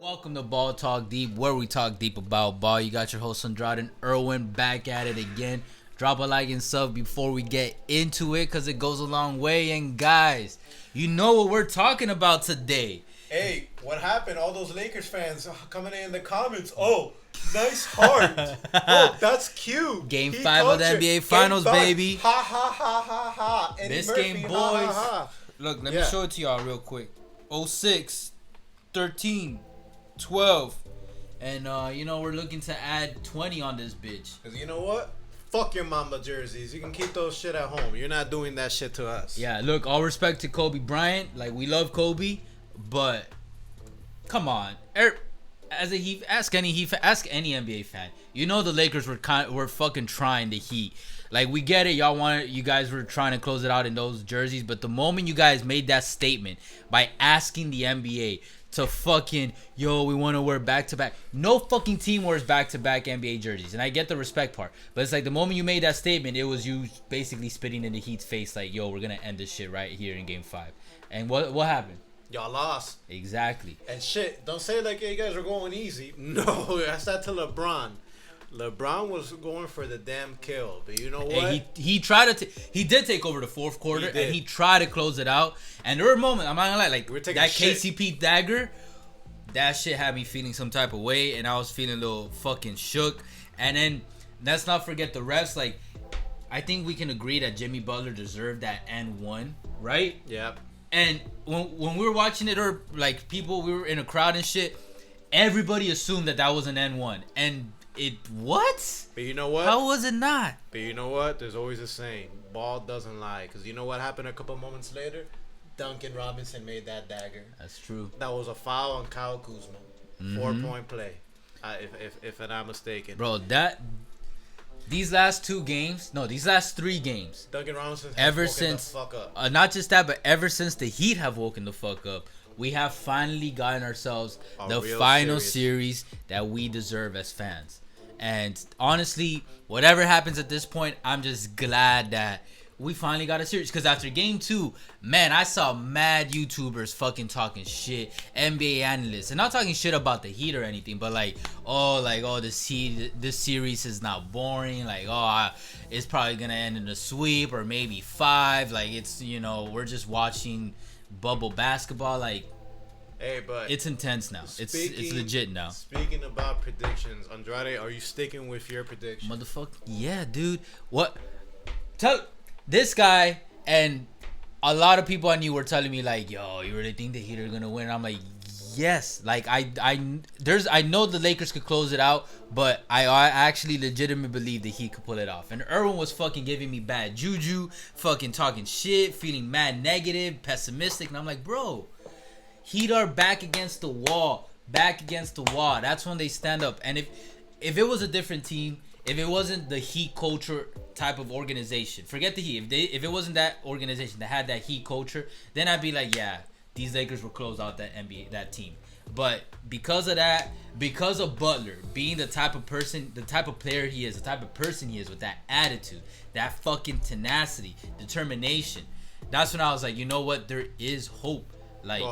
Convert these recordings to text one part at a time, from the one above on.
Welcome to Ball Talk Deep, where we talk deep about ball. You got your host Andrade and Irwin back at it again. Drop a like and sub before we get into it, because it goes a long way. And guys, you know what we're talking about today. Hey, what happened? All those Lakers fans coming in the comments. Oh, nice heart. Oh, that's cute. Game 5 of the NBA Finals, baby. Ha ha ha ha ha. Eddie This Murphy, game, boys. Ha, ha, ha. Look, let me show it to y'all real quick. 06, 13, 12. And, we're looking to add 20 on this bitch. Because you know what? Fuck your mama jerseys. You can keep those shit at home. You're not doing that shit to us. Yeah, look, all respect to Kobe Bryant. Like, we love Kobe, but come on. Ask any NBA fan. You know the Lakers were fucking trying the Heat. Like, we get it. You guys were trying to close it out in those jerseys, but the moment you guys made that statement by asking the NBA to fucking, we want to wear back-to-back. No fucking team wears back-to-back NBA jerseys. And I get the respect part. But it's like the moment you made that statement, it was you basically spitting in the Heat's face like, we're going to end this shit right here in Game 5. And what happened? Y'all lost. Exactly. And shit, don't say like, hey, you guys are going easy. No, that's that to LeBron. LeBron was going for the damn kill, but you know what? Hey, he tried to. He did take over the fourth quarter, and he tried to close it out. And there were moments, I'm not gonna lie, like that KCP dagger, that shit had me feeling some type of way, and I was feeling a little fucking shook. And then let's not forget the refs. Like, I think we can agree that Jimmy Butler deserved that and one, right? Yep. And when we were watching it, or like people, we were in a crowd and shit, everybody assumed that was an N1, and what? But you know what? How was it not? But you know what? There's always a saying: ball doesn't lie. Because you know what happened a couple moments later? Duncan Robinson made that dagger. That's true. That was a foul on Kyle Kuzma. 4-point play, if I'm not mistaken. Bro, these last 3 games, Duncan Robinson has ever woken since the fuck up. Not just that, but ever since the Heat have woken the fuck up, we have finally gotten ourselves the final series that we deserve as fans. And honestly, whatever happens at this point, I'm just glad that we finally got a series. Because after game 2, man, I saw mad YouTubers fucking talking shit, NBA analysts, and not talking shit about the Heat or anything, but this series is not boring. Like, it's probably gonna end in a sweep or maybe 5. Like, it's, we're just watching bubble basketball. Like, hey, but it's intense now. It's legit now. Speaking about predictions, Andrade, are you sticking with your prediction? Motherfucker, yeah, dude. What? Tell this guy, and a lot of people I knew were telling me like, yo, you really think the Heat are gonna win? I'm like, yes. Like, I know the Lakers could close it out, but I actually legitimately believe the Heat could pull it off. And Irwin was fucking giving me bad juju, fucking talking shit, feeling mad negative, pessimistic, and I'm like, bro, Heat are back against the wall. That's when they stand up. And if it was a different team, if it wasn't the Heat culture type of organization, forget the Heat. If it wasn't that organization that had that Heat culture, then I'd be like, yeah, these Lakers will close out that team. But because of that, because of Butler being the type of player he is, the type of person he is, with that attitude, that fucking tenacity, determination, that's when I was like, you know what? There is hope. Like,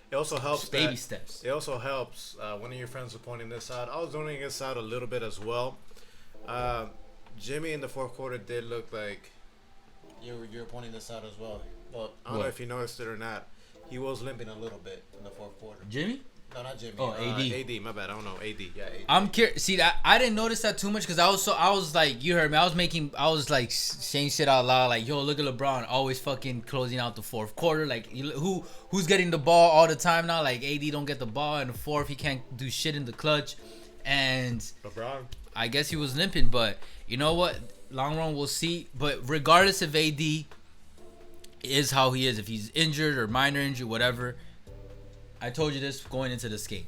it also helps baby steps. It also helps. One of your friends was pointing this out. I was pointing this out a little bit as well. Jimmy in the fourth quarter did look like you're pointing this out as well. Well, I don't know if you noticed it or not. He was limping a little bit in the fourth quarter. Jimmy? No, not Jimmy. Oh, AD. AD, my bad. I don't know. AD. Yeah, AD. I'm curious. See, I didn't notice that too much because I was like, you heard me. I was like saying shit out loud. Like, yo, look at LeBron always fucking closing out the fourth quarter. Like, who's getting the ball all the time now? Like, AD don't get the ball in the fourth. He can't do shit in the clutch. And LeBron, I guess he was limping, but you know what? Long run, we'll see. But regardless if AD is how he is, if he's injured or minor injury, whatever, I told you this going into this game.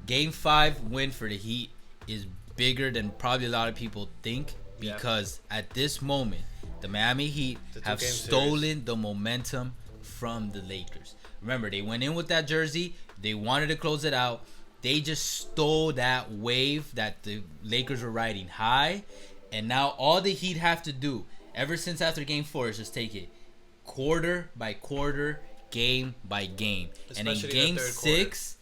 Game 5 win for the Heat is bigger than probably a lot of people think, because at this moment, the Miami Heat have stolen the momentum from the Lakers. Remember, they went in with that jersey. They wanted to close it out. They just stole that wave that the Lakers were riding high. And now all the Heat have to do, ever since after Game 4, is just take it quarter by quarter, game by game. Especially and in Game 6,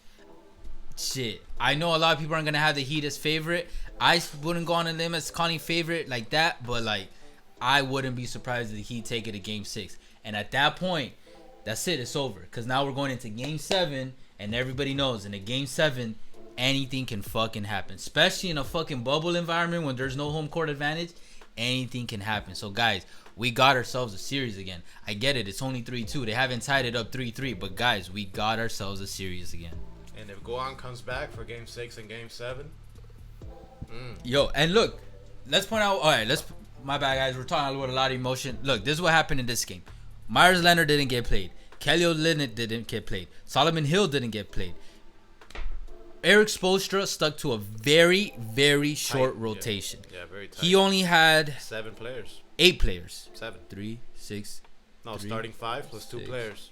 shit. I know a lot of people aren't gonna have the Heat as favorite. I wouldn't go on a limb as calling favorite like that, but like I wouldn't be surprised if the Heat take it to Game 6. And at that point, that's it. It's over. Because now we're going into Game 7, and everybody knows in a Game 7, anything can fucking happen. Especially in a fucking bubble environment when there's no home court advantage, anything can happen. So, guys, we got ourselves a series again. I get it. It's only 3-2. They haven't tied it up 3-3. But, guys, we got ourselves a series again. And if Goran comes back for Game 6 and Game 7. Yo, and look, let's point out. All right, my bad, guys. We're talking with a lot of emotion. Look, this is what happened in this game. Myers Leonard didn't get played. Kelly Olynyk didn't get played. Solomon Hill didn't get played. Eric Spoelstra stuck to a very, very short rotation. Yeah, very tight. He only had 8 players. 7. 3, 6. No, 3, starting 5 plus 2 6. players.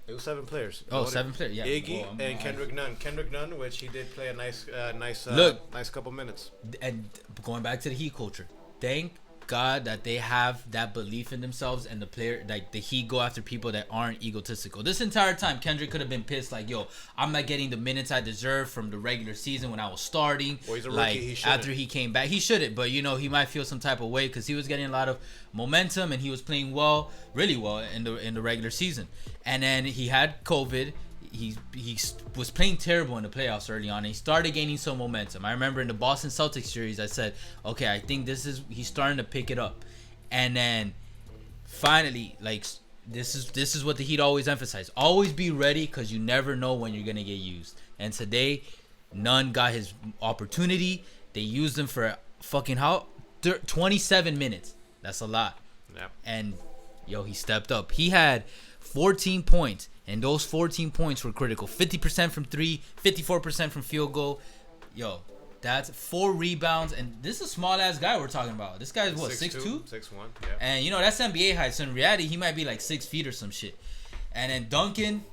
It was 7 players. Oh, 7 players. Yeah. Iggy and Kendrick Nunn. Kendrick Nunn, which he did play a nice couple minutes. And going back to the Heat culture, thank God that they have that belief in themselves, and the player, like the Heat go after people that aren't egotistical. This entire time, Kendrick could have been pissed, like, yo, I'm not getting the minutes I deserve from the regular season when I was starting. Well, he's a rookie. Like, he shouldn't. after he came back, he shouldn't, but you know, he might feel some type of way because he was getting a lot of momentum and he was playing well, really well in the regular season. And then he had COVID. He was playing terrible in the playoffs early on, and he started gaining some momentum. I remember in the Boston Celtics series, I said, okay, I think he's starting to pick it up. And then finally, like, this is what the Heat always emphasize. Always be ready, because you never know when you're going to get used. And today, Nunn got his opportunity. They used him for fucking 27 minutes. That's a lot. Yep. And, yo, he stepped up. He had 14 points. And those 14 points were critical. 50% from 3, 54% from field goal. Yo, that's 4 rebounds. And this is a small-ass guy we're talking about. This guy's, what, 6'2"? 6'1", yeah. And, you know, that's NBA height. So, in reality, he might be like 6 feet or some shit. And then Duncan,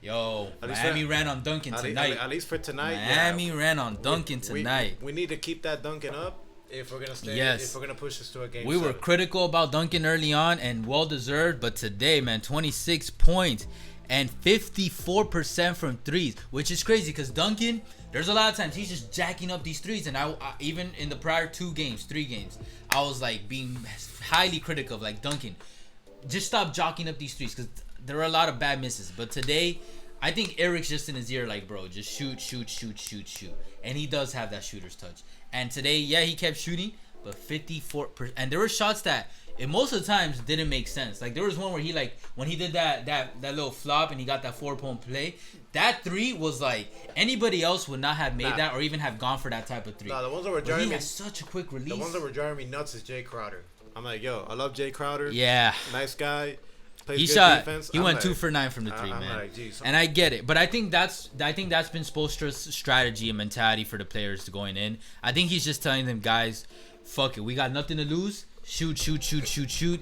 yo, Miami ran on Duncan tonight. At least for tonight, Miami ran on Duncan tonight. We need to keep that Duncan up. If we're gonna stay, if we're gonna push this to a game, we were critical about Duncan early on, and well deserved. But today, man, 26 points and 54% from threes, which is crazy because Duncan, there's a lot of times he's just jacking up these threes, and I even in the prior 3 games, I was like being highly critical of like, Duncan, just stop jacking up these threes because there are a lot of bad misses. But today, I think Eric's just in his ear like, bro, just shoot, and he does have that shooter's touch. And today, yeah, he kept shooting, but 54%. And there were shots that, most of the times, didn't make sense. Like, there was one where he, like, when he did that little flop and he got that 4-point play, that 3 was like, anybody else would not have made that or even have gone for that type of 3. Nah, the ones that were driving me, he has such a quick release. The ones that were driving me nuts is Jay Crowder. I'm like, yo, I love Jay Crowder. Yeah. Nice guy. He shot. Defense. He went 2 for 9 from the 3, man. Like, and I get it, but I think that's been Spoelstra's strategy and mentality for the players going in. I think he's just telling them, guys, fuck it, we got nothing to lose. Shoot.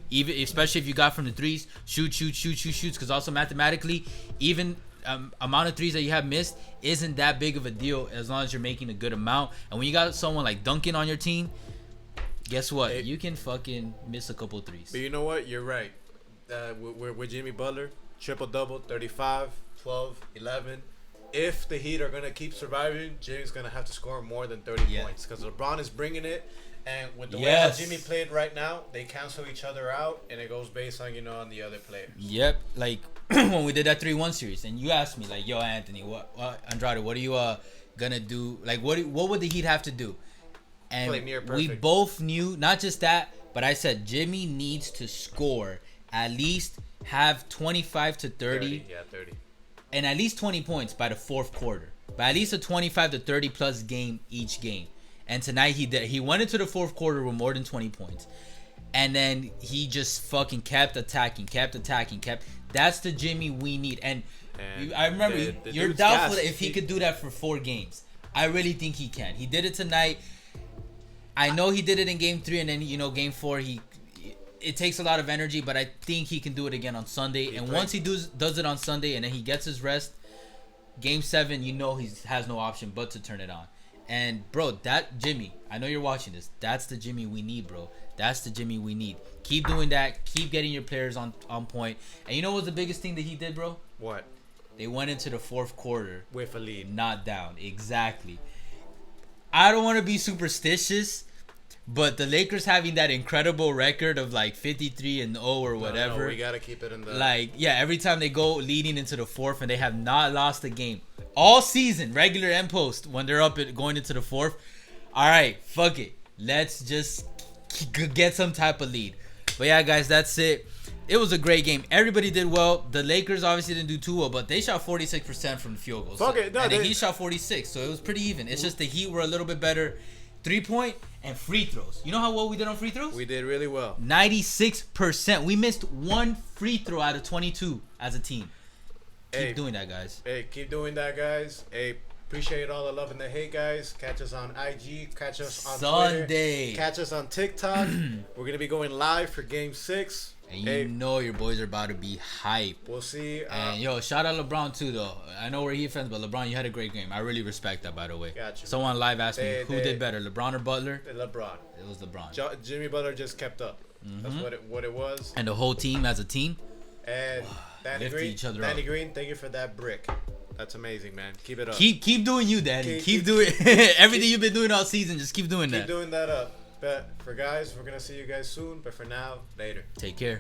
Even especially if you got from the threes, shoot. Because also mathematically, even amount of threes that you have missed isn't that big of a deal as long as you're making a good amount. And when you got someone like Duncan on your team, guess what? You can fucking miss a couple threes. But you know what? You're right. With Jimmy Butler, triple-double, 35, 12, 11. If the Heat are going to keep surviving, Jimmy's going to have to score more than 30 points because LeBron is bringing it. And with the way that Jimmy played right now, they cancel each other out, and it goes based on, on the other players. Yep. Like, when we did that 3-1 series, and you asked me, like, yo, Anthony, Andrade, what are you going to do? Like, what would the Heat have to do? And we both knew, not just that, but I said Jimmy needs to score at least have 25 to 30. 30. And at least 20 points by the 4th quarter. By at least a 25 to 30 plus game each game. And tonight he did. He went into the 4th quarter with more than 20 points. And then he just fucking kept attacking. That's the Jimmy we need. And I remember you're doubtful if he could do that for 4 games. I really think he can. He did it tonight. I know he did it in game 3, and then game 4 it takes a lot of energy, but I think he can do it again on Sunday. And once he does it on Sunday and then he gets his rest, game 7, he has no option but to turn it on. And, bro, that Jimmy, I know you're watching this. That's the Jimmy we need, bro. That's the Jimmy we need. Keep doing that. Keep getting your players on point. And you know what's the biggest thing that he did, bro? What? They went into the fourth quarter with a lead, not down. Exactly. I don't want to be superstitious, but the Lakers having that incredible record of like 53-0 or whatever. No, we gotta keep it in the. Like, yeah, every time they go leading into the fourth and they have not lost a game all season, regular and post, when they're up going into the fourth. All right, fuck it. Let's just get some type of lead. But yeah, guys, that's it. It was a great game. Everybody did well. The Lakers obviously didn't do too well, but they shot 46% from the field goals. Fuck it. No, and the Heat shot 46, so it was pretty even. It's just the Heat were a little bit better 3-point and free throws. You know how well we did on free throws? We did really well. 96%. We missed one free throw out of 22 as a team. Keep doing that, guys. Hey, keep doing that, guys. Hey, appreciate all the love and the hate, guys. Catch us on IG. Catch us on Sunday. Twitter. Catch us on TikTok. We're going to be going live for Game 6. And you know your boys are about to be hype. We'll see. And yo, shout out LeBron too, though. I know we're Heat fans, but LeBron, you had a great game. I really respect that, by the way. Gotcha. Someone live asked me who did better, LeBron or Butler. LeBron. It was LeBron. Jimmy Butler just kept up. That's what it was. And the whole team as a team. And Danny Green. Danny Green, thank you for that brick. That's amazing, man. Keep it up. Keep doing you, Danny. Keep doing everything you've been doing all season. Just keep doing that. Keep doing that up. But for guys, we're gonna see you guys soon. But for now, later. Take care.